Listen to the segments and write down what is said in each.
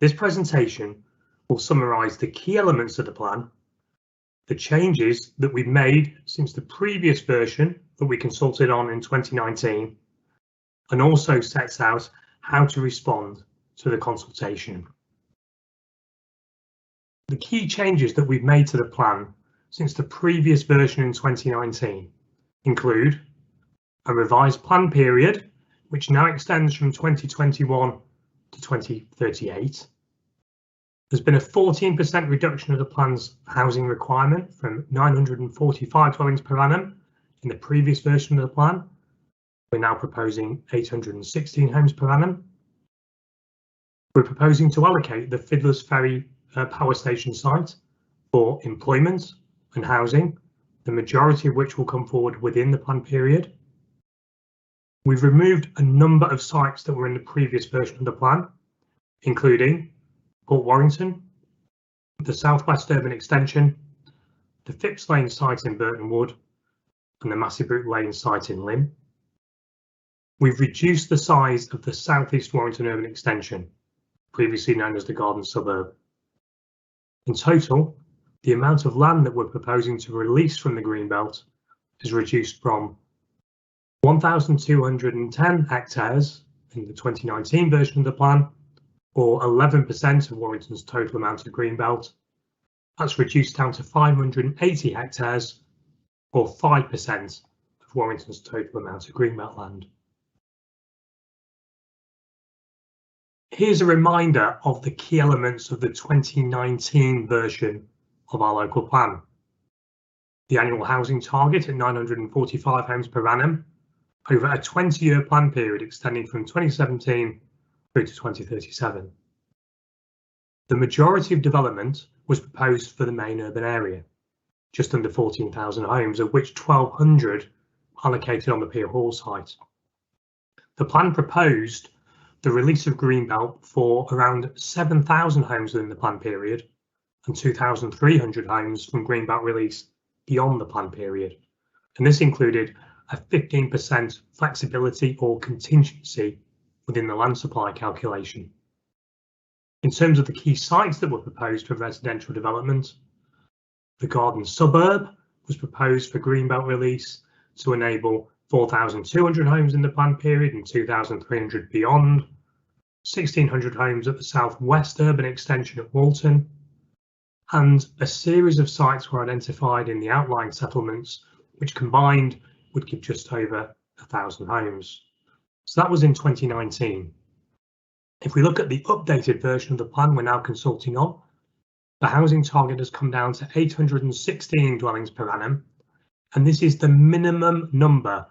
This presentation will summarise the key elements of the plan, the changes that we've made since the previous version that we consulted on in 2019, and also sets out how to respond to the consultation. The key changes that we've made to the plan since the previous version in 2019 include a revised plan period, which now extends from 2021 to 2038. There's been a 14% reduction of the plan's housing requirement from 945 dwellings per annum in the previous version of the plan. We're now proposing 816 homes per annum. We're proposing to allocate the Fiddler's Ferry power station site for employment and housing, the majority of which will come forward within the plan period. We've removed a number of sites that were in the previous version of the plan, including Port Warrington, the Southwest Urban Extension, the Phipps Lane site in Burton Wood, and the Massybrook Lane site in Lymm. We've reduced the size of the South East Warrington Urban Extension, previously known as the Garden Suburb. In total, the amount of land that we're proposing to release from the Greenbelt is reduced from 1,210 hectares in the 2019 version of the plan, or 11% of Warrington's total amount of Greenbelt. That's reduced down to 580 hectares, or 5% of Warrington's total amount of Greenbelt land. Here's a reminder of the key elements of the 2019 version of our local plan. The annual housing target at 945 homes per annum over a 20-year plan period extending from 2017 through to 2037. The majority of development was proposed for the main urban area, just under 14,000 homes, of which 1,200 allocated on the Pier Hall site. The plan proposed the release of Greenbelt for around 7,000 homes within the plan period and 2,300 homes from Greenbelt release beyond the plan period. And this included a 15% flexibility or contingency within the land supply calculation. In terms of the key sites that were proposed for residential development, the Garden Suburb was proposed for Greenbelt release to enable 4,200 homes in the plan period and 2,300 beyond, 1,600 homes at the Southwest Urban Extension at Walton, and a series of sites were identified in the outlying settlements, which combined would give just over 1,000 homes. So that was in 2019. If we look at the updated version of the plan we're now consulting on, the housing target has come down to 816 dwellings per annum, and this is the minimum number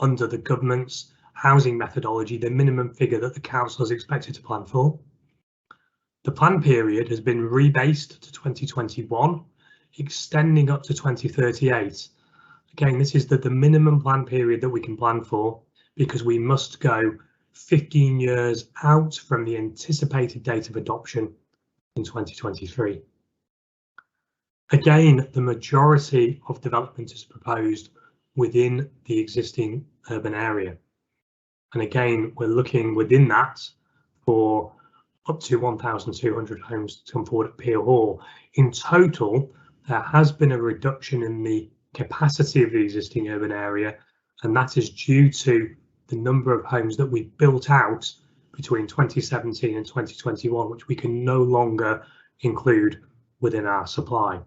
under the government's housing methodology, the minimum figure that the council is expected to plan for. The plan period has been rebased to 2021, extending up to 2038. Again, this is the minimum plan period that we can plan for, because we must go 15 years out from the anticipated date of adoption in 2023. Again, the majority of development is proposed within the existing urban area. And again, we're looking within that for up to 1,200 homes to come forward at Pier Hall. In total, there has been a reduction in the capacity of the existing urban area, and that is due to the number of homes that we built out between 2017 and 2021, which we can no longer include within our supply.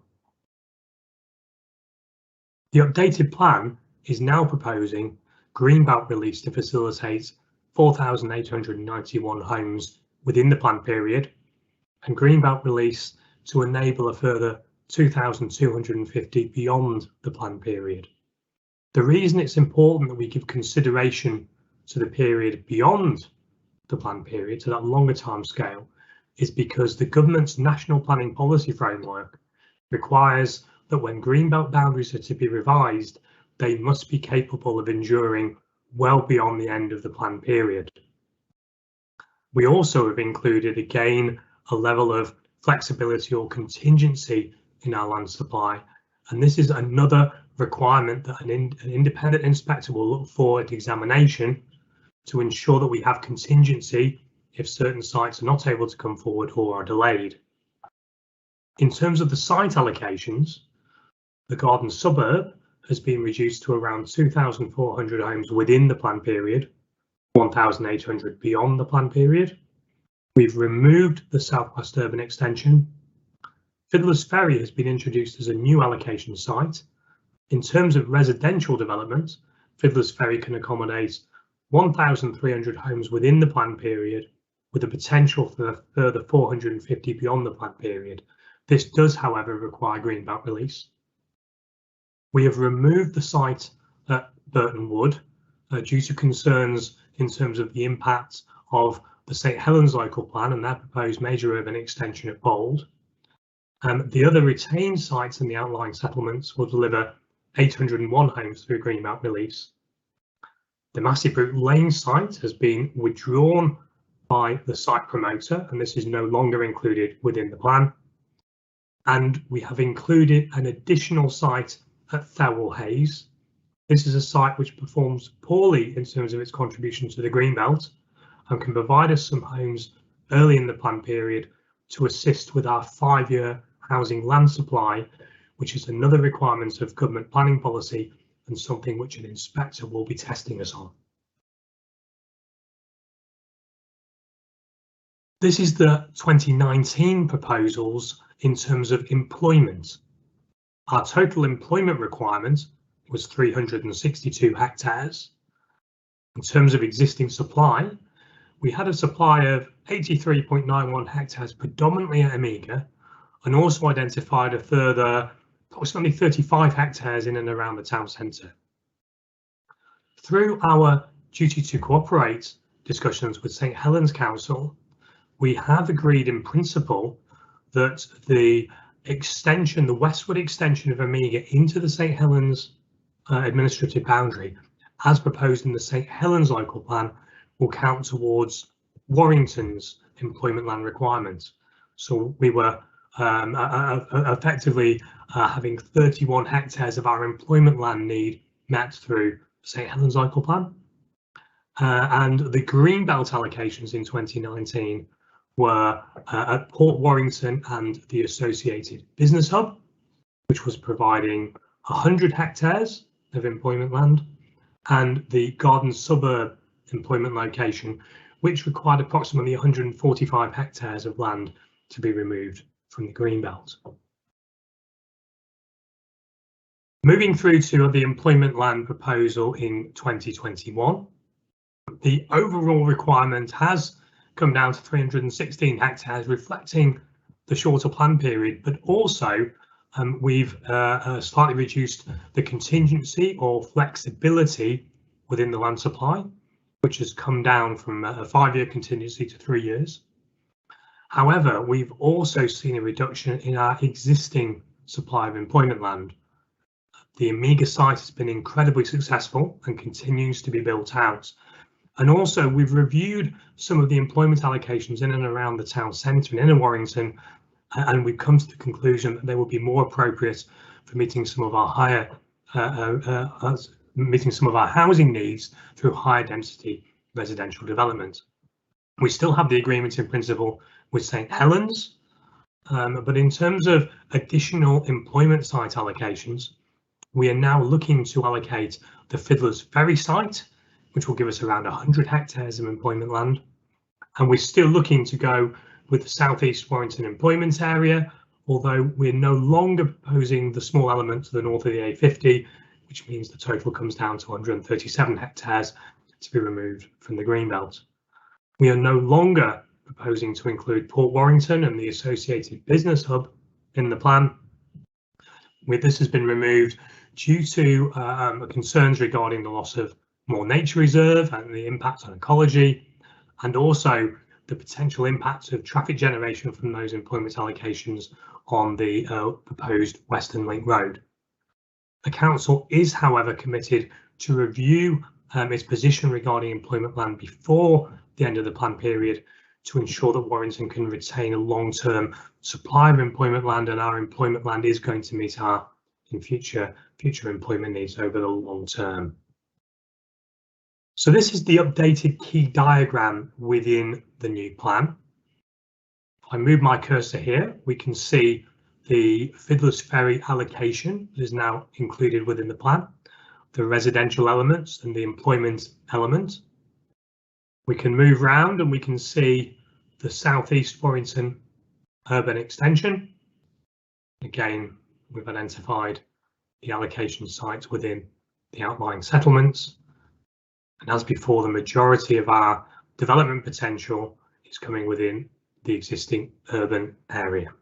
The updated plan is now proposing Greenbelt release to facilitate 4,891 homes within the plan period, and Greenbelt release to enable a further 2,250 beyond the plan period. The reason it's important that we give consideration to the period beyond the plan period, to that longer time scale, is because the government's national planning policy framework requires that when Greenbelt boundaries are to be revised, they must be capable of enduring well beyond the end of the plan period. We also have included, again, a level of flexibility or contingency in our land supply, and this is another requirement that an independent inspector will look for at examination to ensure that we have contingency if certain sites are not able to come forward or are delayed. In terms of the site allocations, the garden suburb has been reduced to around 2,400 homes within the plan period, 1,800 beyond the plan period. We've removed the Southwest Urban Extension. Fiddler's Ferry has been introduced as a new allocation site. In terms of residential development, Fiddler's Ferry can accommodate 1,300 homes within the plan period, with the potential for a further 450 beyond the plan period. This does, however, require Greenbelt release. We have removed the site at Burton Wood due to concerns in terms of the impact of the St Helens local plan and their proposed major urban extension at Bold. The other retained sites in the outlying settlements will deliver 801 homes through Greenbelt release. The Massey Brook Lane site has been withdrawn by the site promoter, and this is no longer included within the plan. And we have included an additional site at Thirlwall Hayes. This is a site which performs poorly in terms of its contribution to the Greenbelt and can provide us some homes early in the plan period to assist with our 5-year housing land supply, which is another requirement of government planning policy and something which an inspector will be testing us on. This is the 2019 proposals in terms of employment. Our total employment requirement was 362 hectares. In terms of existing supply, we had a supply of 83.91 hectares predominantly at Amiga, and also identified a further approximately 35 hectares in and around the town centre. Through our duty to cooperate discussions with St Helens Council, we have agreed in principle that the extension, the westward extension of Amiga into the St Helens administrative boundary, as proposed in the St Helens local plan, will count towards Warrington's employment land requirements. So we were effectively having 31 hectares of our employment land need met through St Helens local plan. And the Greenbelt allocations in 2019 were at Port Warrington and the associated business hub, which was providing 100 hectares of employment land, and the garden suburb employment location, which required approximately 145 hectares of land to be removed from the Greenbelt. Moving through to the employment land proposal in 2021, the overall requirement has come down to 316 hectares, reflecting the shorter plan period, but also we've slightly reduced the contingency or flexibility within the land supply, which has come down from a 5-year contingency to 3 years. However, we've also seen a reduction in our existing supply of employment land. The Amiga site has been incredibly successful and continues to be built out. And also we've reviewed some of the employment allocations in and around the town centre and inner Warrington, and we've come to the conclusion that they will be more appropriate for meeting some of our housing needs through higher density residential development. We still have the agreement in principle with St Helens, but in terms of additional employment site allocations, we are now looking to allocate the Fiddler's Ferry site, which will give us around 100 hectares of employment land. And we're still looking to go with the South East Warrington employment area, although we're no longer proposing the small element to the north of the A50, which means the total comes down to 137 hectares to be removed from the Greenbelt. We are no longer proposing to include Port Warrington and the associated business hub in the plan. This has been removed due to concerns regarding the loss of more nature reserve and the impact on ecology, and also the potential impact of traffic generation from those employment allocations on the proposed Western Link Road. The council is, however, committed to review its position regarding employment land before the end of the plan period to ensure that Warrington can retain a long-term supply of employment land, and our employment land is going to meet our future employment needs over the long term. So this is the updated key diagram within the new plan. If I move my cursor here, we can see the Fiddler's Ferry allocation is now included within the plan, the residential elements and the employment element. We can move around and we can see the South East Warrington urban extension. Again, we've identified the allocation sites within the outlying settlements. And as before, the majority of our development potential is coming within the existing urban area.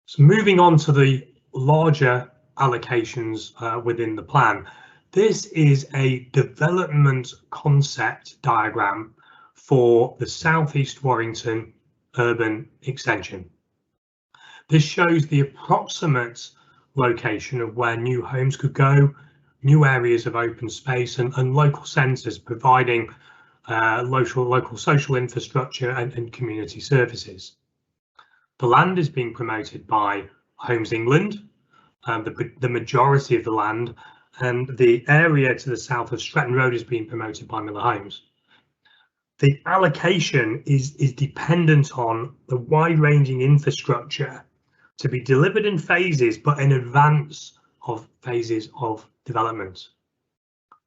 So moving on to the larger allocations within the plan, this is a development concept diagram for the South East Warrington urban extension. This shows the approximate location of where new homes could go, new areas of open space and local centres providing local social infrastructure and community services. The land is being promoted by Homes England, the majority of the land, and the area to the south of Stretton Road is being promoted by Miller Homes. The allocation is dependent on the wide-ranging infrastructure to be delivered in phases, but in advance of phases of development.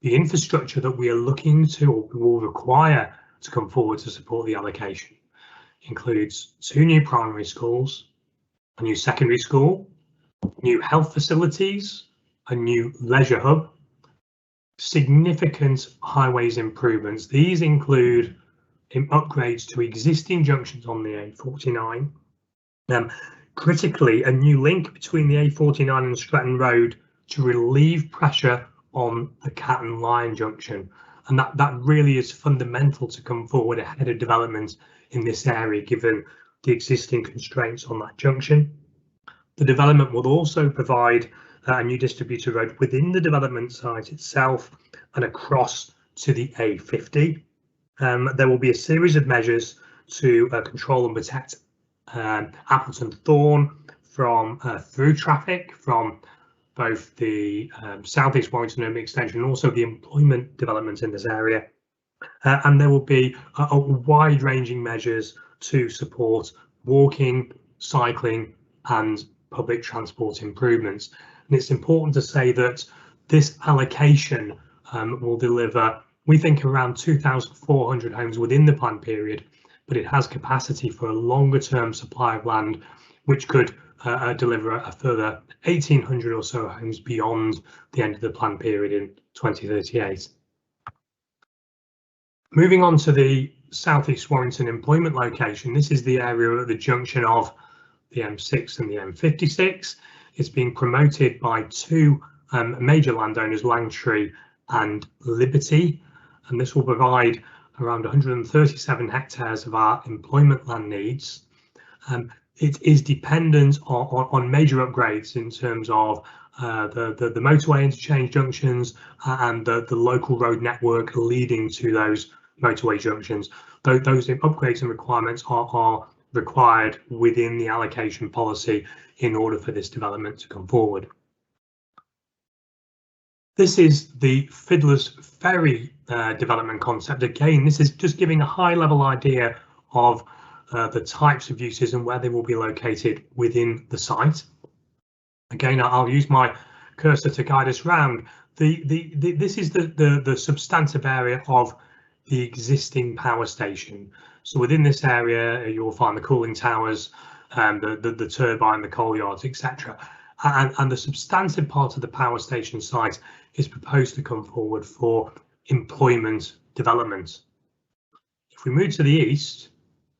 The infrastructure that we are looking to or will require to come forward to support the allocation includes 2 new primary schools, a new secondary school, new health facilities, a new leisure hub, significant highways improvements. These include upgrades to existing junctions on the A49. Critically, a new link between the A49 and Stretton Road to relieve pressure on the Cat and Lion junction. And that really is fundamental to come forward ahead of development in this area, given the existing constraints on that junction. The development will also provide a new distributor road within the development site itself and across to the A50. There will be a series of measures to control and protect Appleton Thorn from through traffic from both the South East Warrington urban extension and also the employment development in this area. And there will be a wide-ranging measures to support walking, cycling and public transport improvements. And it's important to say that this allocation will deliver, we think, around 2,400 homes within the plan period, but it has capacity for a longer term supply of land, which could deliver a further 1,800 or so homes beyond the end of the plan period in 2038. Moving on to the South East Warrington employment location, this is the area at the junction of the M6 and the M56. It's being promoted by 2 major landowners, Langtree and Liberty, and this will provide around 137 hectares of our employment land needs. It is dependent on major upgrades in terms of the motorway interchange junctions and the local road network leading to those motorway junctions. Those upgrades and requirements are required within the allocation policy in order for this development to come forward. This is the Fiddler's Ferry development concept. Again, this is just giving a high-level idea of the types of uses and where they will be located within the site. Again, I'll use my cursor to guide us around. This is the substantive area of the existing power station. So within this area, you will find the cooling towers, the turbine, the coal yards, etc. And the substantive part of the power station site is proposed to come forward for employment development. If we move to the east,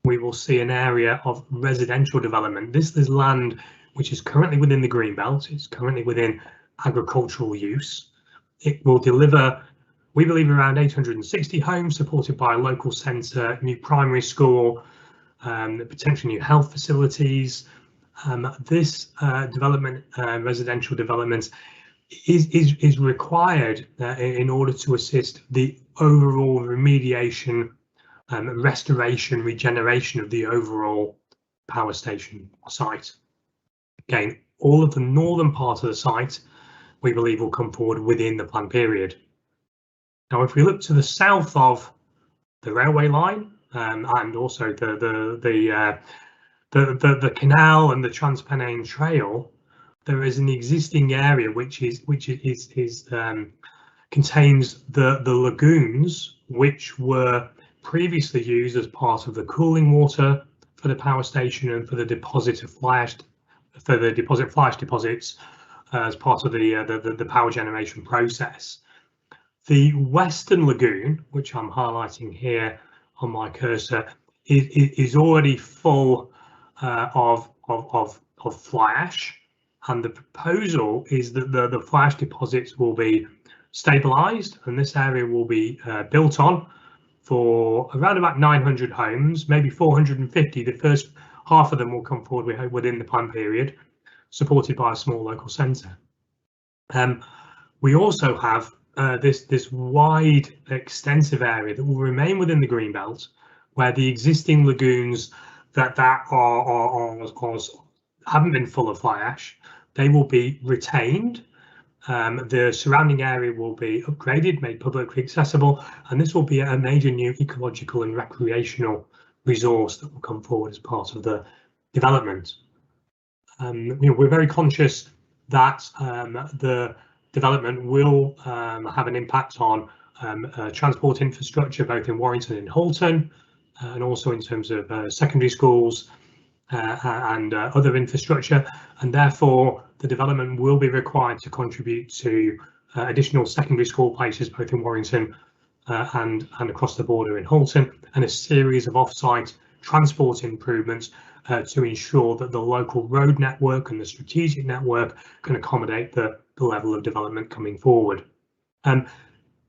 we will see an area of residential development. This is land which is currently within the green belt. It's currently within agricultural use. It will deliver, we believe, around 860 homes supported by a local centre, new primary school, potentially new health facilities. This development, residential development, is required in order to assist the overall remediation, restoration, regeneration of the overall power station site. Again, all of the northern part of the site, we believe, will come forward within the plan period. Now, if we look to the south of the railway line and also the canal and the Transpennine Trail, there is an existing area which contains the lagoons which were previously used as part of the cooling water for the power station and for the deposit of fly ash, deposits as part of the power generation process. The Western Lagoon, which I'm highlighting here on my cursor, is already full of fly ash, and the proposal is that the fly ash deposits will be stabilised, and this area will be built on for around about 900 homes, maybe 450. The first half of them will come forward, we hope, within the plan period, supported by a small local centre. We also have this wide, extensive area that will remain within the Greenbelt, where the existing lagoons that haven't been full of fly ash, they will be retained. The surrounding area will be upgraded, made publicly accessible, and this will be a major new ecological and recreational resource that will come forward as part of the development. We're very conscious that the development will have an impact on transport infrastructure, both in Warrington and Halton, and also in terms of secondary schools and other infrastructure, and therefore the development will be required to contribute to additional secondary school places both in Warrington and across the border in Halton, and a series of off-site transport improvements to ensure that the local road network and the strategic network can accommodate the level of development coming forward.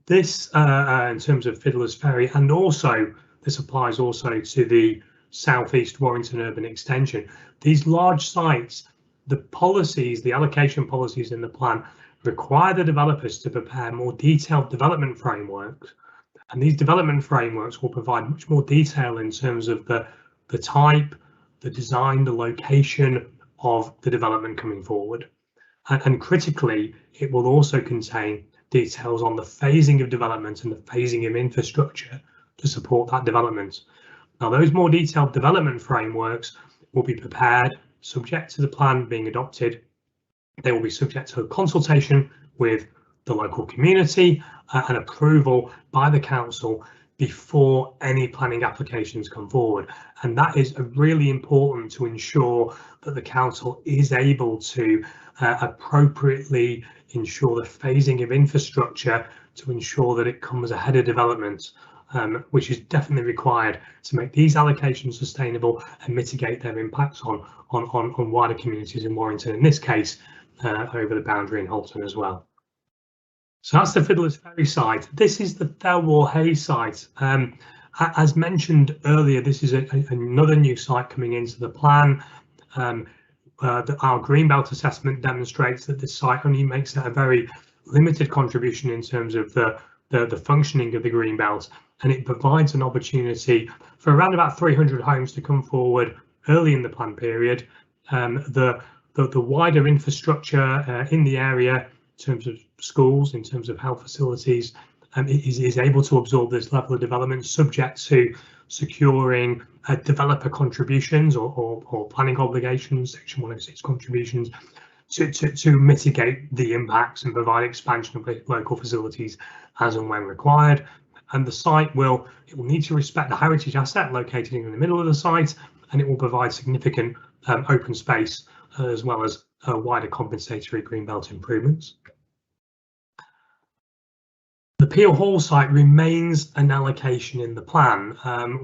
This in terms of Fiddler's Ferry, and also this applies also to the Southeast Warrington Urban Extension. These large sites, the policies, the allocation policies in the plan require the developers to prepare more detailed development frameworks, and these development frameworks will provide much more detail in terms of the type, the design, the location of the development coming forward. And critically, it will also contain details on the phasing of development and the phasing of infrastructure to support that development. Now, those more detailed development frameworks will be prepared subject to the plan being adopted. They will be subject to a consultation with the local community and approval by the council before any planning applications come forward. And that is really important to ensure that the council is able to appropriately ensure the phasing of infrastructure to ensure that it comes ahead of development, which is definitely required to make these allocations sustainable and mitigate their impacts on wider communities in Warrington, in this case over the boundary in Halton as well. So that's the Fiddler's Ferry site. This is the Thelwall Hay site. As mentioned earlier, this is another new site coming into the plan. Our Greenbelt assessment demonstrates that this site only makes a very limited contribution in terms of the functioning of the Greenbelt, and it provides an opportunity for around about 300 homes to come forward early in the plan period. The wider infrastructure in the area, in terms of schools, in terms of health facilities, is able to absorb this level of development, subject to securing developer contributions or planning obligations, Section 106 contributions, to mitigate the impacts and provide expansion of local facilities as and when required. And the site will need to respect the heritage asset located in the middle of the site, and it will provide significant open space as well as wider compensatory Greenbelt improvements. The Peel Hall site remains an allocation in the plan.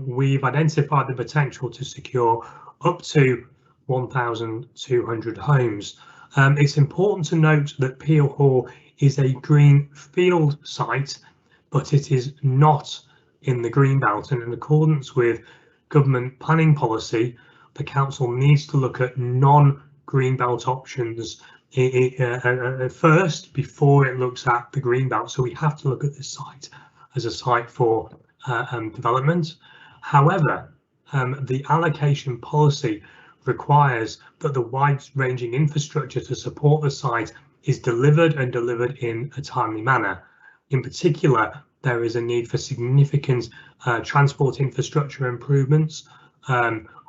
We've identified the potential to secure up to 1,200 homes. It's important to note that Peel Hall is a greenfield site, but it is not in the Greenbelt, and in accordance with government planning policy, the council needs to look at non-Greenbelt options first before it looks at the Greenbelt. So we have to look at this site as a site for development. However, the allocation policy requires that the wide-ranging infrastructure to support the site is delivered in a timely manner. In particular, there is a need for significant transport infrastructure improvements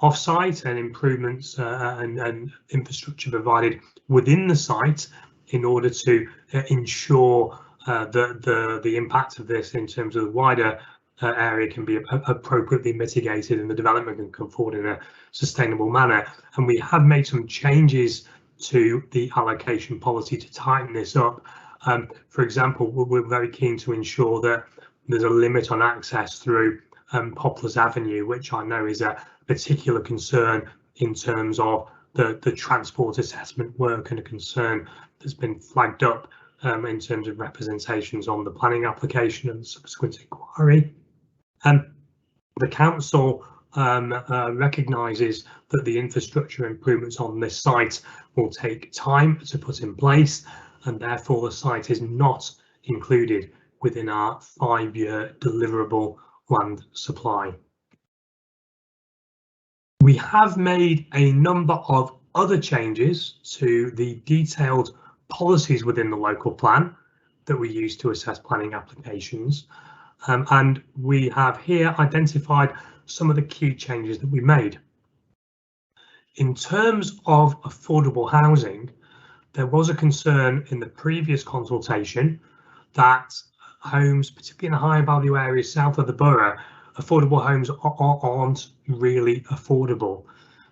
off-site, and improvements and infrastructure provided within the site in order to ensure that the impact of this in terms of the wider area can be appropriately mitigated and the development can come forward in a sustainable manner. And we have made some changes to the allocation policy to tighten this up. For example, we're very keen to ensure that there's a limit on access through Poplars Avenue, which I know is a particular concern in terms of the transport assessment work, and a concern that's been flagged up in terms of representations on the planning application and subsequent inquiry. The council recognises that the infrastructure improvements on this site will take time to put in place, and therefore the site is not included within our 5-year deliverable land supply. We have made a number of other changes to the detailed policies within the local plan that we use to assess planning applications, and we have here identified some of the key changes that we made. In terms of affordable housing, there was a concern in the previous consultation that homes, particularly in the higher value areas south of the borough, affordable homes aren't really affordable.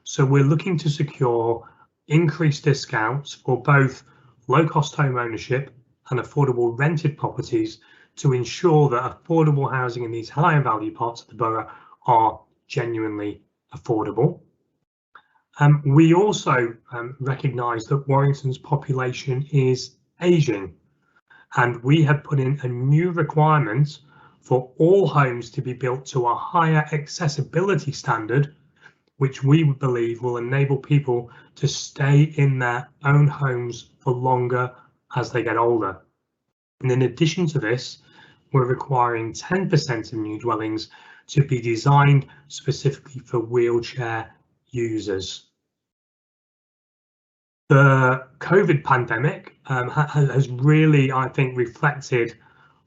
So we're looking to secure increased discounts for both low-cost home ownership and affordable rented properties to ensure that affordable housing in these higher value parts of the borough are genuinely affordable. We also recognise that Warrington's population is ageing, and we have put in a new requirement for all homes to be built to a higher accessibility standard, which we believe will enable people to stay in their own homes for longer as they get older. And in addition to this, we're requiring 10% of new dwellings to be designed specifically for wheelchair users. The COVID pandemic has really, I think, reflected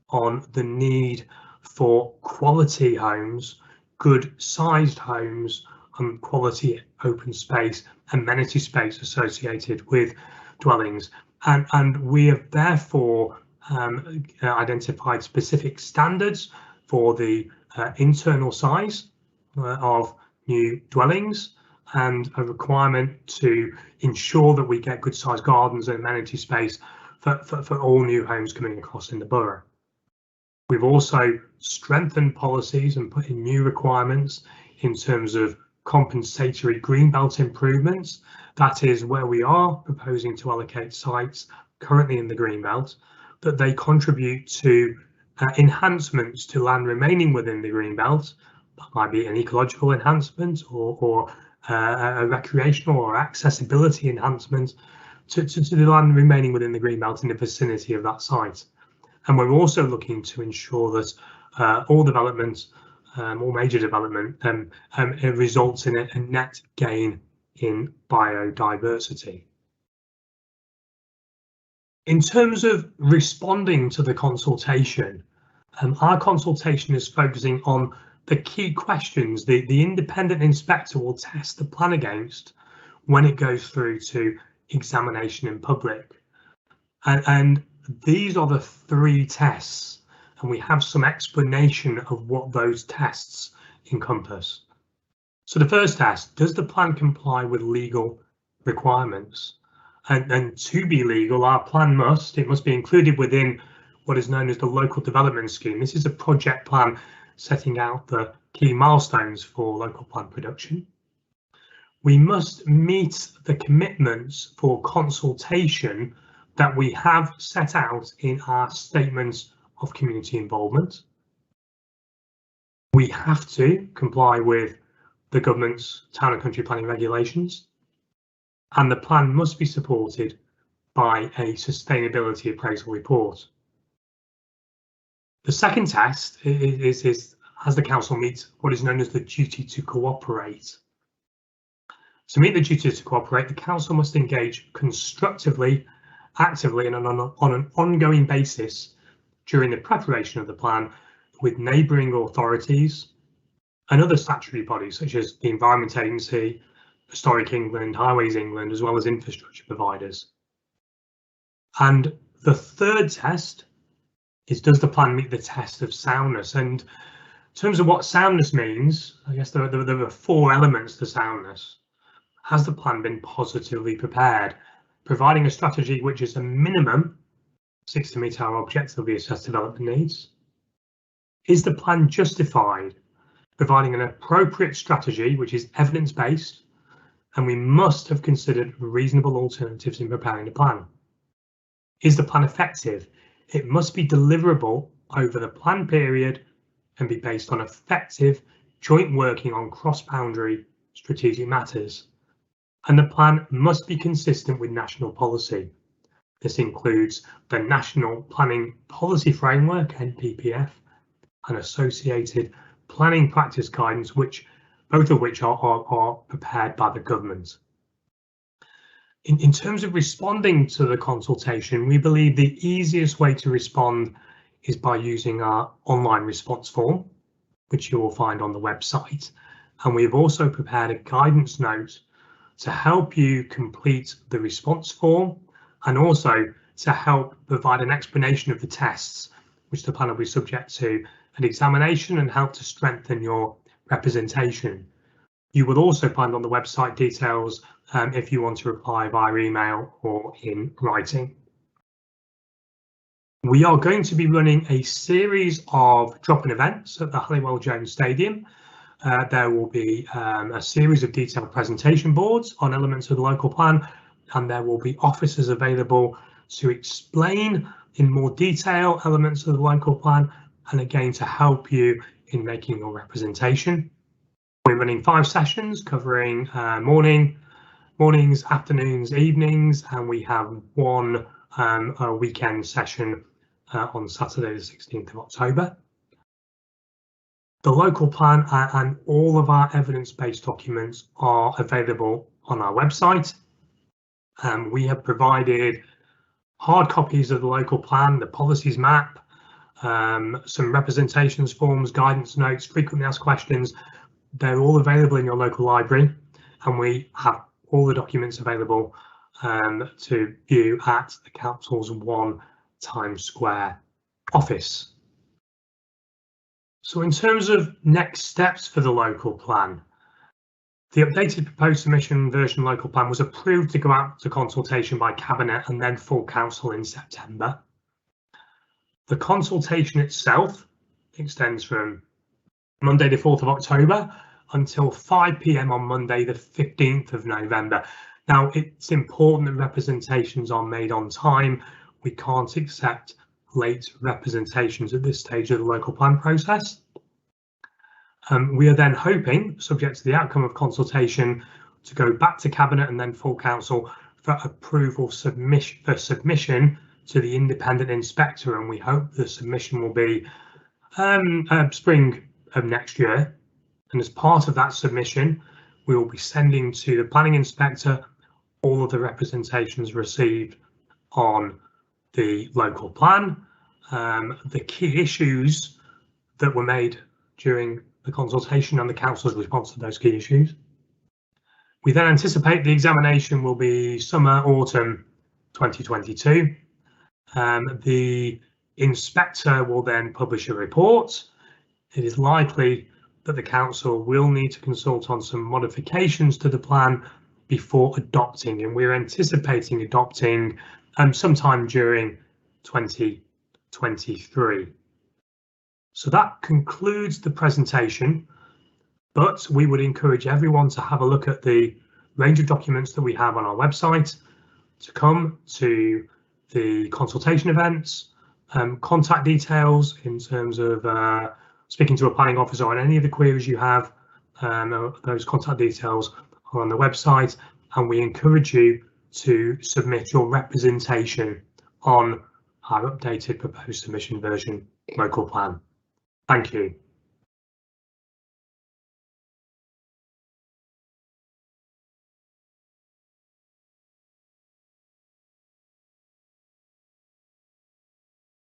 on the need for quality homes, good sized homes, and quality open space, amenity space associated with dwellings. And we have therefore identified specific standards for the internal size of new dwellings, and a requirement to ensure that we get good sized gardens and amenity space for all new homes coming across in the borough. We've also strengthened policies and put in new requirements in terms of compensatory greenbelt improvements. That is where we are proposing to allocate sites currently in the greenbelt, that they contribute to enhancements to land remaining within the greenbelt. That might be an ecological enhancement or a recreational or accessibility enhancement to the land remaining within the greenbelt in the vicinity of that site. And we're also looking to ensure that all development, all major development, it results in a net gain in biodiversity. In terms of responding to the consultation, our consultation is focusing on the key questions the independent inspector will test the plan against when it goes through to examination in public. And these are the 3 tests, and we have some explanation of what those tests encompass. So the first test, does the plan comply with legal requirements? And to be legal, our plan must be included within what is known as the local development scheme. This is a project plan setting out the key milestones for local plan production. We must meet the commitments for consultation that we have set out in our statements of community involvement. We have to comply with the government's town and country planning regulations, and the plan must be supported by a sustainability appraisal report. The second test is has the council meet what is known as the duty to cooperate. To meet the duty to cooperate, the council must engage constructively, actively, and on an ongoing basis during the preparation of the plan with neighbouring authorities and other statutory bodies such as the Environment Agency, Historic England, Highways England, as well as infrastructure providers. And the third test is, does the plan meet the test of soundness? And in terms of what soundness means, I guess there are 4 elements to soundness. Has the plan been positively prepared, providing a strategy which is a minimum seeks to meet our objectives of the assessed development needs? Is the plan justified, providing an appropriate strategy which is evidence-based, and we must have considered reasonable alternatives in preparing the plan? Is the plan effective? It must be deliverable over the plan period and be based on effective joint working on cross-boundary strategic matters. And the plan must be consistent with national policy. This includes the National Planning Policy Framework, NPPF, and associated planning practice guidance, both of which are prepared by the government. In terms of responding to the consultation, we believe the easiest way to respond is by using our online response form, which you will find on the website. And we've also prepared a guidance note to help you complete the response form, and also to help provide an explanation of the tests which the plan will be subject to an examination and help to strengthen your representation. You will also find on the website details if you want to reply via email or in writing. We are going to be running a series of drop-in events at the Halliwell Jones Stadium. There will be a series of detailed presentation boards on elements of the local plan, and there will be officers available to explain in more detail elements of the local plan, and again to help you in making your representation. We're running 5 sessions covering mornings, afternoons, evenings, and we have one weekend session on Saturday the 16th of October. The local plan and all of our evidence-based documents are available on our website. We have provided hard copies of the local plan, the policies map, some representations forms, guidance notes, frequently asked questions. They're all available in your local library, and we have all the documents available to view at the Council's 1 Times Square office. So in terms of next steps for the local plan, the updated proposed submission version local plan was approved to go out to consultation by Cabinet and then full council in September. The consultation itself extends from Monday the 4th of October until 5 p.m. on Monday the 15th of November. Now, it's important that representations are made on time. We can't accept late representations at this stage of the local plan process. We are then hoping, subject to the outcome of consultation, to go back to Cabinet and then full council for approval for submission to the independent inspector, and we hope the submission will be spring of next year. And as part of that submission, we will be sending to the planning inspector all of the representations received on the local plan, the key issues that were made during the consultation and the council's response to those key issues. We then anticipate the examination will be summer, autumn 2022. The inspector will then publish a report. It is likely that the council will need to consult on some modifications to the plan before adopting, and we're anticipating adopting sometime during 2023. So that concludes the presentation, but we would encourage everyone to have a look at the range of documents that we have on our website, to come to the consultation events, contact details in terms of speaking to a planning officer on any of the queries you have. Those contact details are on the website, and we encourage you to submit your representation on our updated proposed submission version local plan. Thank you.